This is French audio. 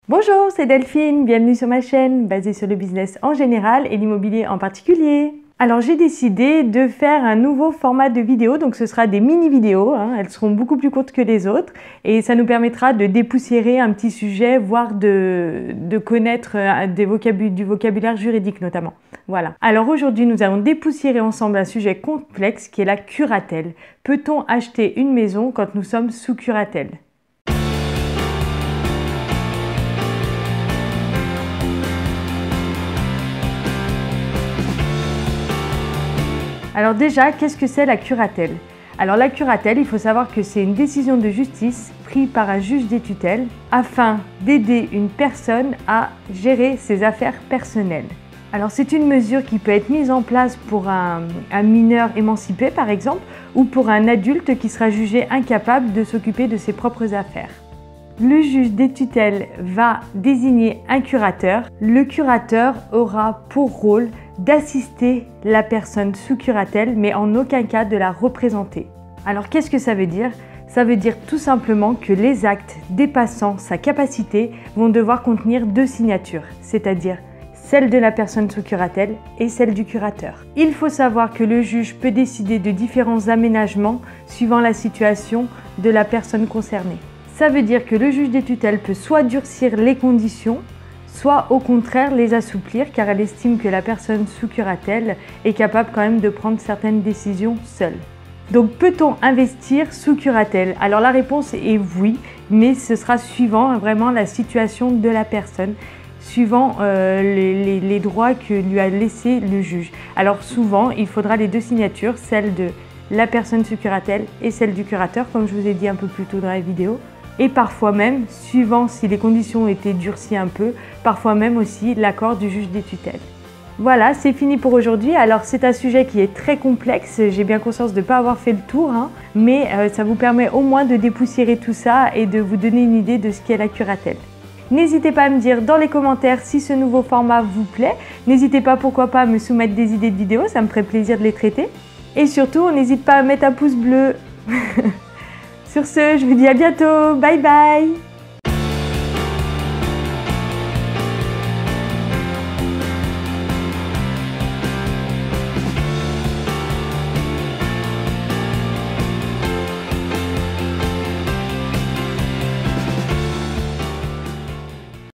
Bonjour, c'est Delphine, bienvenue sur ma chaîne basée sur le business en général et l'immobilier en particulier. Alors j'ai décidé de faire un nouveau format de vidéo, donc ce sera des mini-vidéos, elles seront beaucoup plus courtes que les autres et ça nous permettra de dépoussiérer un petit sujet, voire de connaître du vocabulaire juridique notamment. Voilà. Alors aujourd'hui nous allons dépoussiérer ensemble un sujet complexe qui est la curatelle. Peut-on acheter une maison quand nous sommes sous curatelle ? Alors déjà, qu'est-ce que c'est la curatelle? Alors la curatelle, il faut savoir que c'est une décision de justice prise par un juge des tutelles afin d'aider une personne à gérer ses affaires personnelles. Alors c'est une mesure qui peut être mise en place pour un mineur émancipé par exemple ou pour un adulte qui sera jugé incapable de s'occuper de ses propres affaires. Le juge des tutelles va désigner un curateur. Le curateur aura pour rôle d'assister la personne sous curatelle, mais en aucun cas de la représenter. Alors qu'est-ce que ça veut dire? Ça veut dire tout simplement que les actes dépassant sa capacité vont devoir contenir deux signatures, c'est-à-dire celle de la personne sous curatelle et celle du curateur. Il faut savoir que le juge peut décider de différents aménagements suivant la situation de la personne concernée. Ça veut dire que le juge des tutelles peut soit durcir les conditions, soit au contraire les assouplir car elle estime que la personne sous curatelle est capable quand même de prendre certaines décisions seule. Donc peut-on investir sous curatelle? Alors la réponse est oui, mais ce sera suivant vraiment la situation de la personne, suivant les droits que lui a laissé le juge. Alors souvent, il faudra les deux signatures, celle de la personne sous curatelle et celle du curateur, comme je vous ai dit un peu plus tôt dans la vidéo. Et parfois même, suivant si les conditions ont été durcies un peu, parfois même aussi l'accord du juge des tutelles. Voilà, c'est fini pour aujourd'hui. Alors c'est un sujet qui est très complexe, j'ai bien conscience de ne pas avoir fait le tour, mais ça vous permet au moins de dépoussiérer tout ça et de vous donner une idée de ce qu'est la curatelle. N'hésitez pas à me dire dans les commentaires si ce nouveau format vous plaît. N'hésitez pas, pourquoi pas, à me soumettre des idées de vidéos, ça me ferait plaisir de les traiter. Et surtout, n'hésitez pas à mettre un pouce bleu. Sur ce, je vous dis à bientôt, bye bye!